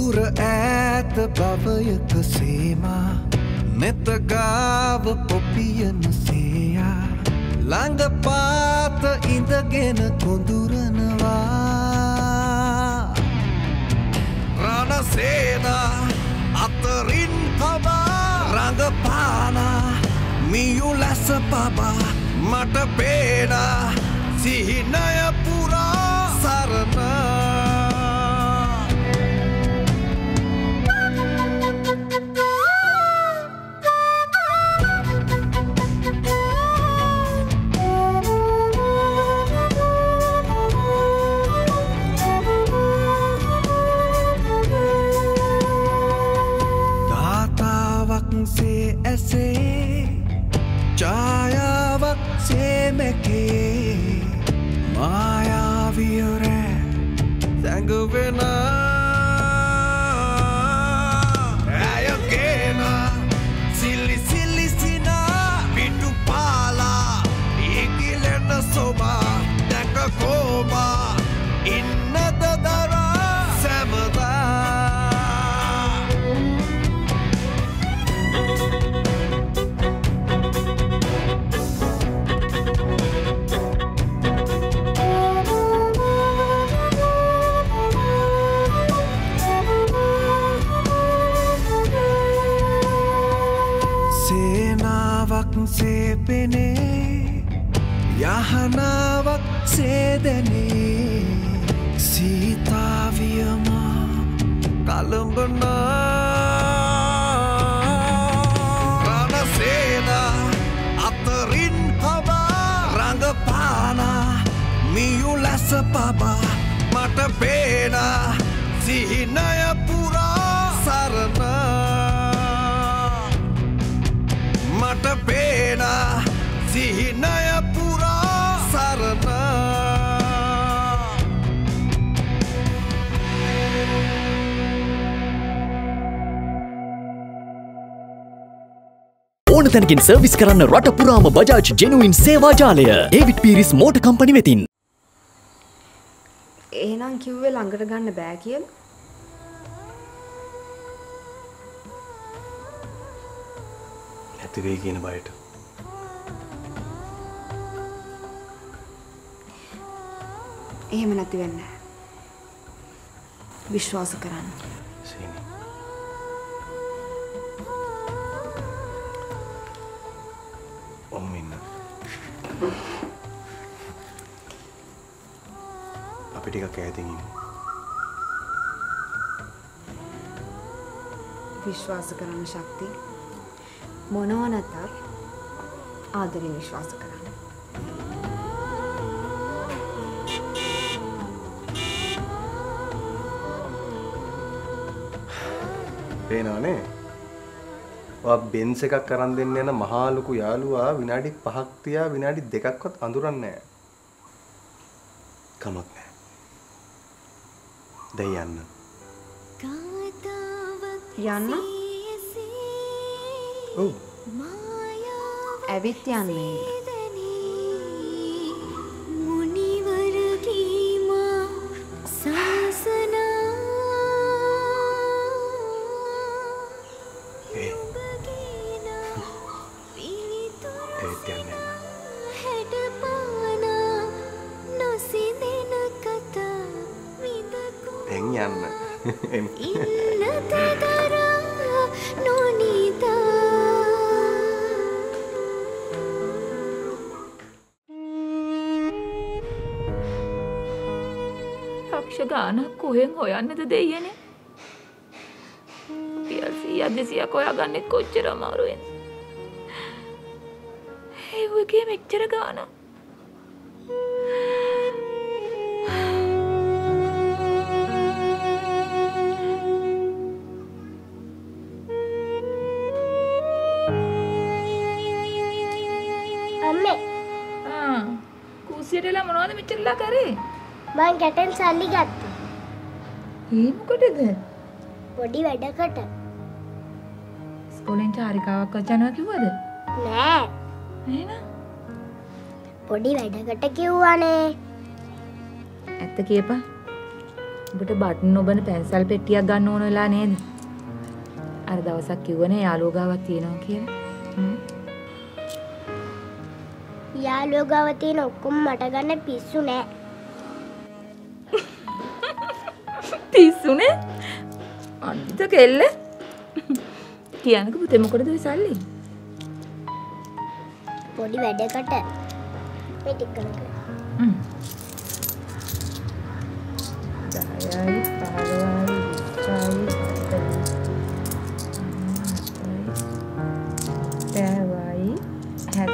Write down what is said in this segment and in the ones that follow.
दूर ඈත භවයක සීමා නෙත ගාව පොපියන සේයා ළඟ පාත ඉඳගෙන කොඳුරනවා රණසේනා අතරින් පවා රඟපානා මියු ලැස පබා මට පේනා සිහිනය පුරා සරණ से ऐसे छायावक से मेके मायावी रे संगवेना ayokena silly silly sina pitu pala ikilena soba daka koma innada dara samada से पेने याहनावक से देने सीता वियमा कलंबना रणसेना अतरिन हवा रंगपाना मियु लस पबा मट पेना सिहिनय पुरा सरना මට පේනා සිහිනය පුරා සරණ ඕන තැනකින් සර්විස් කරන්න රට පුරාම බජාජ් ජෙනුයින් සේවා ජාලය ඩේවිඩ් පීරිස් මෝටර් කම්පැනි වෙතින්. එහෙනම් කිව්වේ ළඟට ගන්න බෑ කියලා? ඇතිවේ කියන බයට එහෙම නැති වෙන්නේ නැහැ. විශ්වාස කරන්න. සීනි ඔම්මින්න අපි ටිකක් ඈතින් ඉමු. විශ්වාස කරන්න ශක්තිය මොනවා නැතත් ආදරේ විශ්වාස කරන්න. පේනවනේ ඔයා බෙන්ස් එකක් අරන් දෙන්න යන මහා ලොකු යාළුවා විනාඩි 5ක් තියා විනාඩි 2ක්වත් අඳුරන්නේ නැහැ. කමක් නැහැ. දැන් යන්න. ඔව්. ඇවිත් යන්නේ. ගාන කොහෙන් හොයන්නද දෙයියනේ? PLC අධ්‍යසියක් හොයාගන්නෙත් කොච්චර අමාරුවෙන්ද? ඒ වගේ මෙච්චර ගාන. අම්මේ. කුසියටලා මොනවද මෙච්චරලා කරේ? මං ගැටෙන් සල්ලි ගත්තා. ඒ මොකටද? පොඩි වැඩකට. ඉස්කෝලෙන් චාරිකාවක් යනවා කිව්වද? නෑ. එහෙනම් පොඩි වැඩකට කිව්වනේ. ඇත්ත කියපන්. ඔබට බටන් නොබන පැන්සල් පෙට්ටියක් ගන්න ඕන වෙලා නේද? අර දවසක් කිව්වනේ යාළුවෝ ගාවක් තියෙනවා කියලා. යාළුවෝ ගාව තියෙන ඔක්කොම මට ගන්න පිස්සු නෑ. පිස්සුනේ? අනිත් කෙල්ල කියන්නකෝ පුතේ මොකටද ඔය සල්ලි? පොඩි වැඩකට මේ ටික කරන්න. 10යි 15යි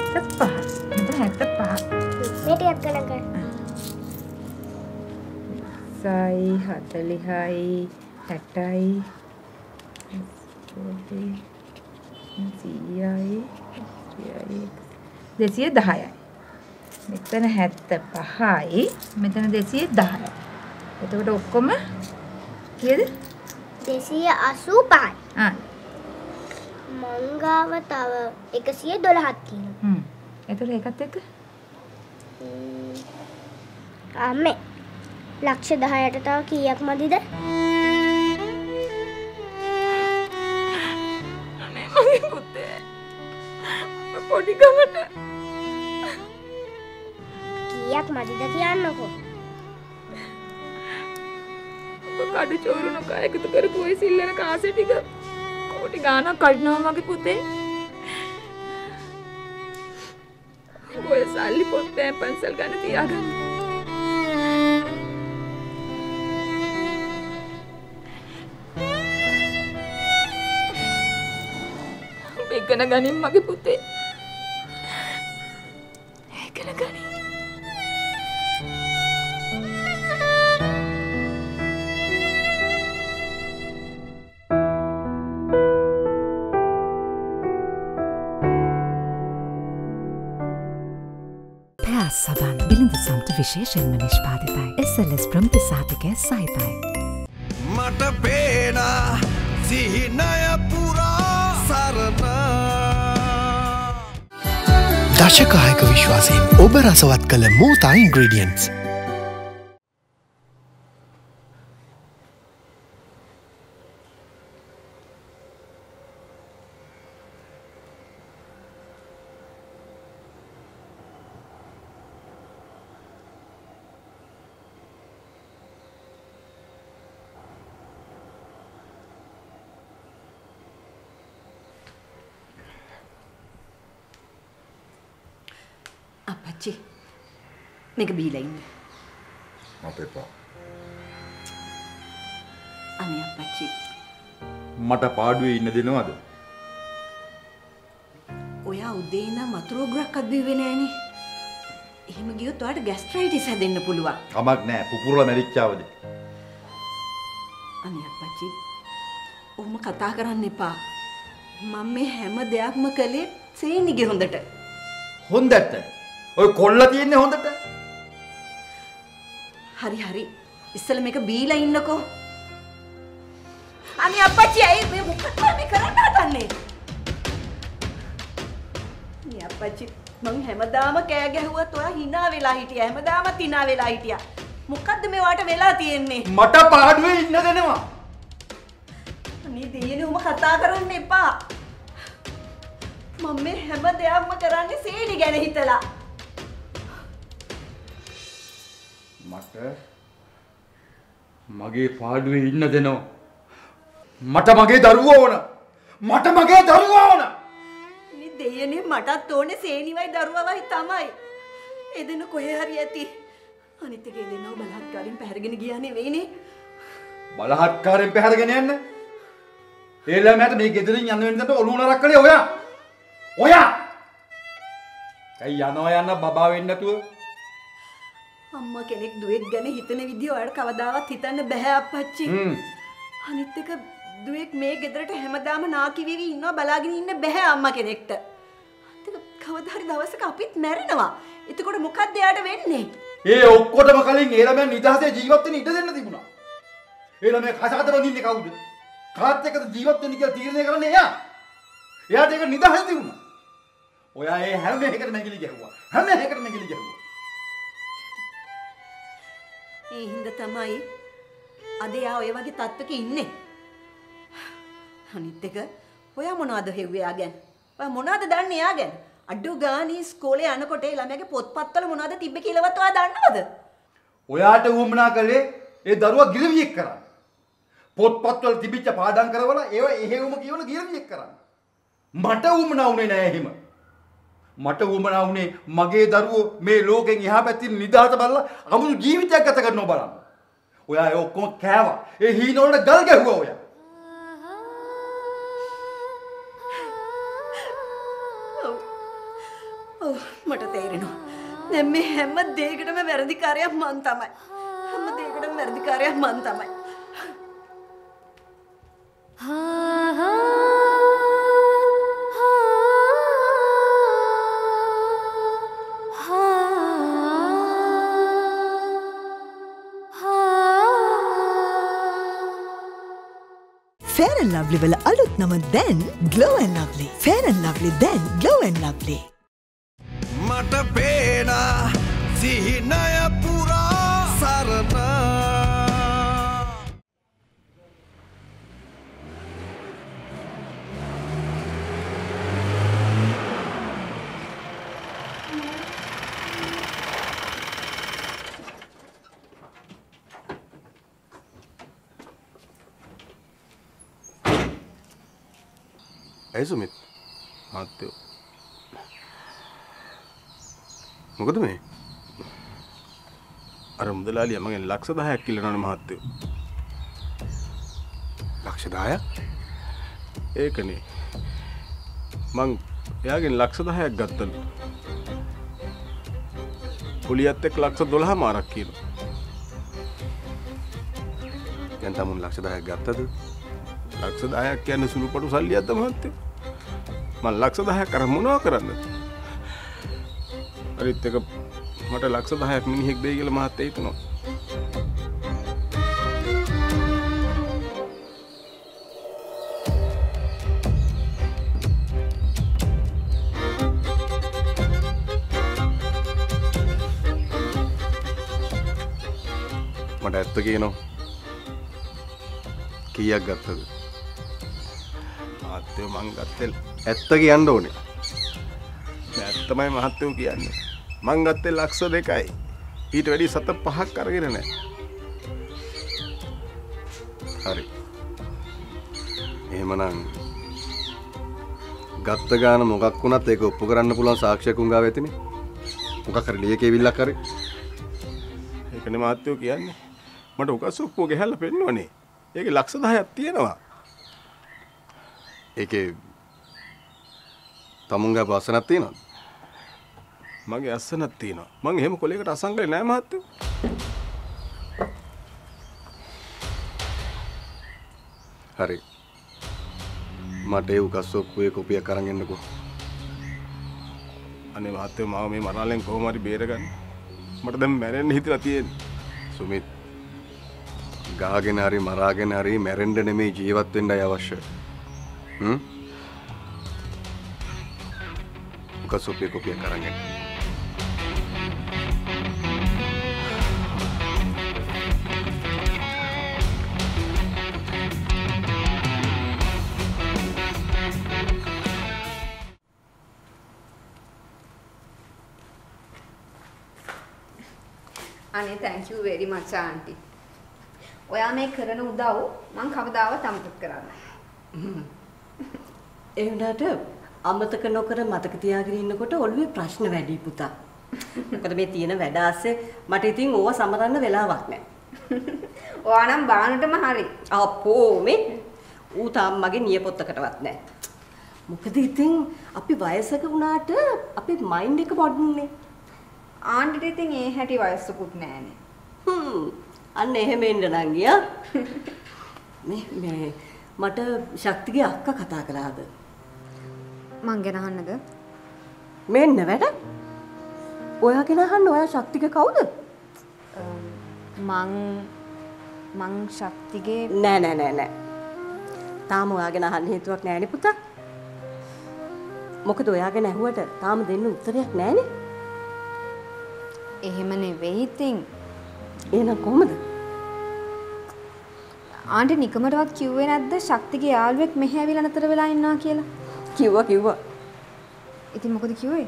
75 මේ ටික කරන්න. 40යි 60යි 210යි. මෙතන 75යි මෙතන 210යි. එතකොට ඔක්කොම කීයද? 285යි. ආ මංගාව තව 112ක් තියෙනවා. එතකොට ඒකත් එක්ක අම්මේ ලක්ෂ 10ට තව කීයක් මදිද? අනේ මගේ පුතේ පොඩි ගමට කීයක් මදිද කියන්නකෝ. ඔබ කඩු චෝරු නොකා එකතු කරපු ඔය සිල්ලන කාසේ ටික කෝටි ගාණක් කඩනවා මගේ පුතේ. ඔය සල්ලි පොත්තේ පන්සල් ගන්න තියාගන්න. ඉගෙන ගනින් මගේ පුතේ. ඉගෙන ගනින්. පැස් සබන් බිලිඳ සම්ට විශේෂයෙන්ම නිෂ්පාදිතයි. SLS ප්‍රමිතිසාධකය සහිතයි. මට පේනා සිහිනය පුරා සරණ දශකායක විශ්වාසයෙන් ඔබ රසවත් කළ මෝතා ඉන්ග්‍රීඩියන්ට්ස්. අපච්චි මේක බීලා ඉන්න. මට එපා. අනේ අපච්චි මට පාඩුවේ ඉන්න දෙනවද? ඔයා උදේ ඉඳන් වතුර උගුරක්වත් බිව්වේ නෑනේ. එහෙම ගියොත් ඔයාට ગેස්ට්‍රයිටිස් හැදෙන්න පුළුවන්. කමක් නෑ පුපුරලා මැරිච්චාවද? අනේ අපච්චි ඔහොම කතා කරන්න එපා. මම මේ හැම දෙයක්ම කළේ සේනිගේ හොඳට. හොඳට? ඔය කොල්ල තියන්නේ හොඳට? හරි හරි. ඉස්සෙල්ලා මේක බීලා ඉන්නකෝ. අනේ අපච්චි ඇයි මේ මොකක්ද මේ කරන්න හදන්නේ? මේ අපච්චි මං හැමදාම කෑ ගැහුවත් ඔයා hina වෙලා හිටියා. හැමදාමත් hina වෙලා හිටියා. මොකද්ද මේ වාට වෙලා තියෙන්නේ? මට පාඩුවේ ඉන්න දෙනවා. අනේ දෙයනේ උඹ කතා කරන්න එපා. මම මේ හැම දෙයක්ම කරන්නේ සේනි ගැන හිතලා. මට මගේ පාඩුවේ ඉන්න දෙනවා. මට මගේ දරුවෝ ඕන. මට මගේ දරුවෝ ඕන. මේ දෙයනේ මටත් ඕනේ සේනිවයි දරුවවයි තමයි. එදෙන කොහේ හරි ඇති. අනිත් එකේ දෙන්නව බලහත්කාරයෙන් පැහැරගෙන ගියා නෙවෙයිනේ. බලහත්කාරයෙන් පැහැරගෙන යන්න. ඒ ළමයාට මේ ගෙදරින් යන්න වෙනදට ඔළුව නරක් කළේ ඔයා. ඔයා. ඇයි යනවා යන්න බබා වෙන්න නැතුව? අම්මා කෙනෙක් දුවෙක් ගැන හිතන විදිය ඔයාලට කවදාවත් හිතන්න බෑ අප්පච්චි. අනිත් එක දුවෙක් මේ ගෙදරට හැමදාම නාකි වෙවි ඉන්නවා බලාගෙන ඉන්න බෑ අම්මා කෙනෙක්ට. අනිත් එක කවදා හරි දවසක අපිත් මැරෙනවා. එතකොට මොකද්ද එයාට වෙන්නේ? ඒ ඔක්කොටම කලින් ඒ ළමයා නිදහසේ ජීවත් වෙන්න ඉඩ දෙන්න තිබුණා. ඒ ළමයා කසාද බඳින්නේ කවුද? කාත් එක්කද ජීවත් වෙන්න කියලා තීරණය කරන්නේ එයා. එයාට ඒක නිදහස තිබුණා. ඔයා ඒ හැම එකකටම ඇඟිලි ගැහුවා. හැම එකකටම ඇඟිලි ගැහුවා. ඒ හින්දා තමයි අද යා ඔය වගේ තත්ත්වක ඉන්නේ. අනිත් එක ඔයා මොනවද හෙව්වේ යා ගැන? ඔයා මොනවද දන්නේ යා ගැන? අඩු ගානේ ඉස්කෝලේ යනකොට ඒ ළමයාගේ පොත්පත්වල මොනවද තිබ්බේ කියලාවත් ඔයා දන්නවද? ඔයාට උවමනා කළේ ඒ දරුවා ගිලවියෙක් කරන්න. පොත්පත්වල තිබිච්ච පාඩම් කරවලා ඒව එහෙවම කියවන ගිලවියෙක් කරන්න. මට උවමනා වුණේ නෑ එහෙම. මට උවමනා වුණේ මගේ දරුවෝ මේ ලෝකෙන් එහා පැත්තේ නිදහස බලලා අමුතු ජීවිතයක් ගත කරනවා බලන්න. ඔයා ඒ ඔක්කොම කෑවා. ඒ හීනවලට ගල් ගැහුවා ඔයා. මට තේරෙනවා. දැන් මේ හැම දෙයකටම වැරදිකාරයක් මං තමයි. හැම දෙයකටම වැරදිකාරයක් මං තමයි. Fair and Lovely වල අලුත් නම දැන් Glow and Lovely. Fair and Lovely දැන් Glow and Lovely. මට පේන සිහිනය පුරා සරණ ඇයි සුමිත් මහත්තයෝ මොකද මේ අර මුදලාලියා මගෙන් ලක්ෂ 10ක් ඉල්ලනවනේ මහත්තයෝ. ලක්ෂ 10ක්? ඒකනේ මං එයාගෙන් ලක්ෂ 10ක් ගත්තලු. පුලියත් එක්ක ලක්ෂ 12 මාරක් කියනවා. දැන් තමුන් ලක්ෂ 10ක් ගත්තද? ලක්ෂ 10ක් කියන්නේ සුළුපටු සල්ලියක්ද මහත්තයෝ? මං ලක්ෂ 10ක් අර මොනවා කරන්නද? අනිත් එක මට ලක්ෂ 10ක් මිනිහෙක් දෙයි කියලා මහත්තයා හිතනවා. මට ඇත්ත කියනවා. කීයක් ගත්තද? මහත්තයෝ මං ගත්තේ ඇත්ත කියන්න ඕනේ. ඇත්තමයි මහත්තයෝ කියන්නේ. මං ගත්තේ ලක්ෂ 2යි. ඊට වැඩි 7-5ක් අරගෙන නැහැ. හරි. එහෙමනම් ගත්ත ගාන මොකක් වුණත් ඒක ඔප්පු කරන්න පුළුවන් සාක්ෂියක් උංගා වෙතිනේ. මොකක් හරි ලියකෙවිල්ලක් හරි. ඒකනේ මහත්තයෝ කියන්නේ. මට උකසොප්පුව ගහලා පෙන්නවනේ. ඒකේ ලක්ෂ 10ක් තියෙනවා. ඒකේ තමුන්ගේ අසනක් තියෙනවද? මගේ අසනක් තියෙනවා. මං එහෙම කොලයකට අසංගලේ නෑ මහත්තයෝ. හරි. මට ඒ උකස්සොප්පුවේ කොපියක් අරන් එන්නකෝ. අනේ මහත්තයෝ මාව මේ මරාලෙන් කොහොම හරි බේරගන්න. මට දැන් මැරෙන්න හිතලා තියෙන්නේ. සුමිත් ගහගෙන හරි මරාගෙන හරි මැරෙන්න නෙමෙයි ජීවත් වෙන්නයි අවශ්‍ය. උකස්සොප්පුවේ කොපියක් අරන් එන්න. අනේ thank you very much aunty. ඔයා මේ කරන උදව් මං කවදාවත් අමතක කරන්නේ නැහැ. ඒ වුණාට අමතක නොකර මතක තියාගෙන ඉන්නකොට ඔළුවේ ප්‍රශ්න වැඩි පුතා. මොකද මේ තියෙන වැඩ ආස්සේ මට ඉතින් ඕවා සමරන්න වෙලාවක් නැහැ. ඔයා නම් බානටම හරි. අපෝ මේ ඌ තාම්මගේ නියපොත්තකටවත් නැහැ. මොකද ඉතින් අපි වයසක වුණාට අපේ මයින්ඩ් එක මොඩර්න්නේ. ආන්ටිට ඉතින් ඒ හැටි වයසකුත් නැහැනේ. අන්න එහෙම එන්න නම් ගියා. මේ මට ශක්තිගේ අක්කා කතා කළාද? මං ගැන අහන්නද? මෙන්න වැඩ. ඔයා ගැන අහන්න ඔයා ශක්තික කවුද? මං ශක්තිගේ නෑ. තාම ඔයා ගැන අහන්න හේතුවක් නෑනේ පුතා. මොකද ඔයා ගැන ඇහුවට තාම දෙන්න උත්තරයක් නෑනේ. එහෙම නෙවෙයි ඉතින්. එහෙනම් කොහමද? ආන්ටි නිකමටවත් කිව්වේ නැද්ද ශක්තිගේ යාළුවෙක් මෙහෙ ඇවිල්ලා නතර වෙලා ඉන්නවා කියලා? කිව්වා. ඉතින් මොකද කිව්වේ?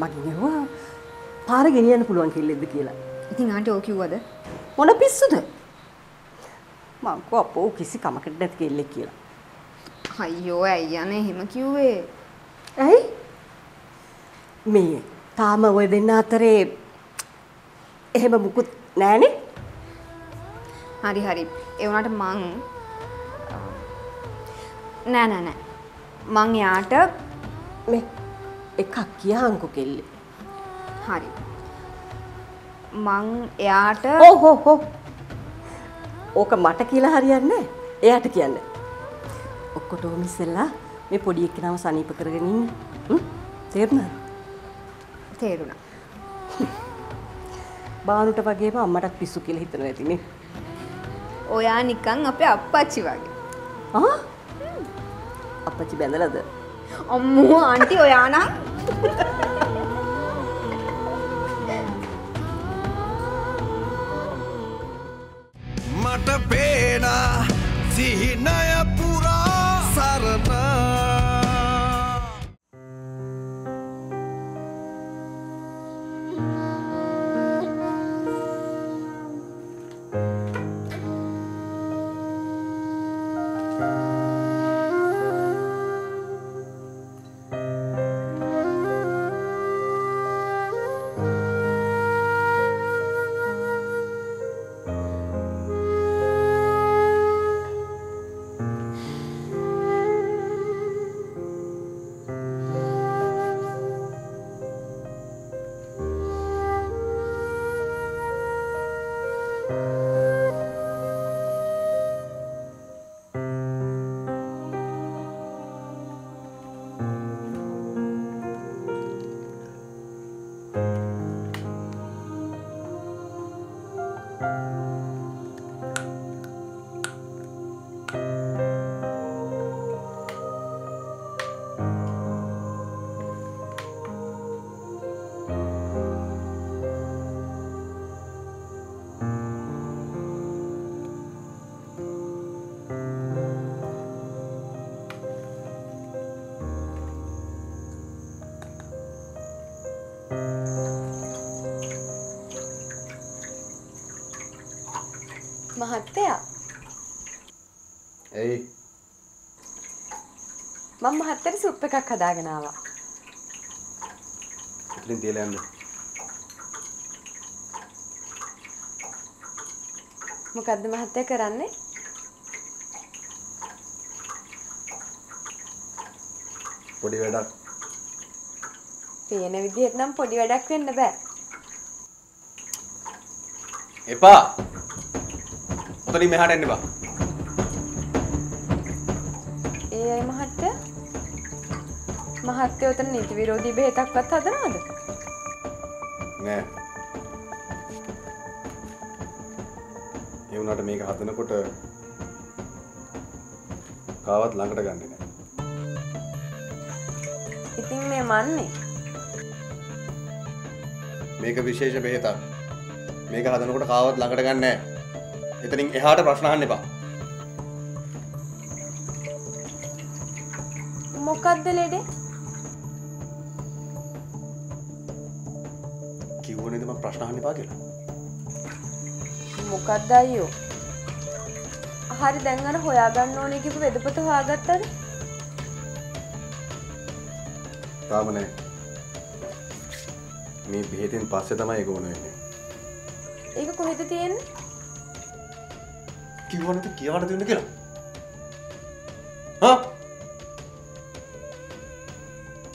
මගෙන් ඇහුවා පාර ගෙනියන්න පුළුවන් කෙල්ලෙක්ද කියලා. ඉතින් ආන්ටි ඕක කිව්වද? මොන පිස්සුද? මං කෝ අපෝ කිසි කමකට නැති කෙල්ලෙක් කියලා. අයියෝ අයියානේ එහෙම කිව්වේ. ඇයි? මේ තාම ඔය දෙන්න අතරේ එහෙම මුකුත් නෑනේ. හරි. ඒ වුණාට මං නෑ. මං යාට මේ එකක් කියහන්කෝ කෙල්ලේ. හරි. මං එයාට ඕක මට කියලා හරියන්නේ නෑ. එයාට කියන්න. ඔක්කොටම ඉස්සෙල්ලා මේ පොඩි එක්කනව සනීප කරගෙන ඉන්න. තේරුණාද? තේරුණා. බානුට වගේම අම්මටත් පිස්සු කියලා හිතනවා ඇතිනේ. ඔයා නිකන් අපේ අප්පච්චි වගේ. අප්පච්චි බැඳලාද? අම්මෝ ආන්ටි ඔයා නම් මට පේනා සිහිනය පුරා සරණ මහත්තයා. එයි. මම මහත්තයාට සුප් එකක් හදාගෙන ආවා. ඉතින් තියලා යන්න. මොකද්ද මහත්තයා කරන්නේ? පොඩි වැඩක්. පේන විදිහට නම් පොඩි වැඩක් වෙන්න බෑ. එපා. ඔතනින් මෙහාට එන්න බා. ඒ අය මහත්තයා උතන නීති විරෝධී බෙහෙතක්වත් හදනවද? නෑ. ඒ වුණාට මේක හදනකොට කාවත් ළඟට ගන්නෙ නෑ. ඉතින් මේ මන්නේ මේක විශේෂ බෙහෙතක්. මේක හදනකොට කාවත් ළඟට ගන්න නෑ. එතනින් එහාට ප්‍රශ්න අහන්න එපා. මොකද්ද ලෙඩේ? කිව්ව නේද මම ප්‍රශ්න අහන්න එපා කියලා. මොකද්ද අයියෝ? හරි දැන් අර හොයාගන්න ඕනේ කිව්ව වෙදපොත හොයාගත්තද? තාම නෑ. මේ බෙහෙතෙන් පස්සේ තමයි ඒක ඕන වෙන්නේ. ඒක කොහෙද තියෙන්නේ? කිව්වනද කියවට දෙන්න කියලා? හා?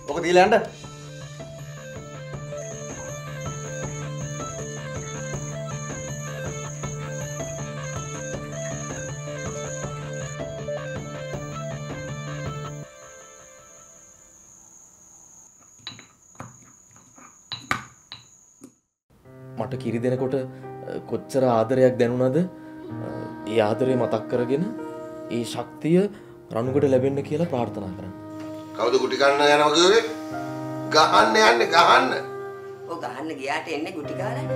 ඔක දීලා යන්න. මට කිරි දෙනකොට කොච්චර ආදරයක් දැනුණාද? ඒ ආදරේ මතක් කරගෙන ඒ ශක්තිය රණුකට ලැබෙන්න කියලා ප්‍රාර්ථනා කරන්න. කවුද ගුටි කන්න යනවා කිව්වේ? ගහන්න යන්නේ ගහන්න. ඔය ගහන්න ගියාට එන්නේ ගුටි කාරනේ.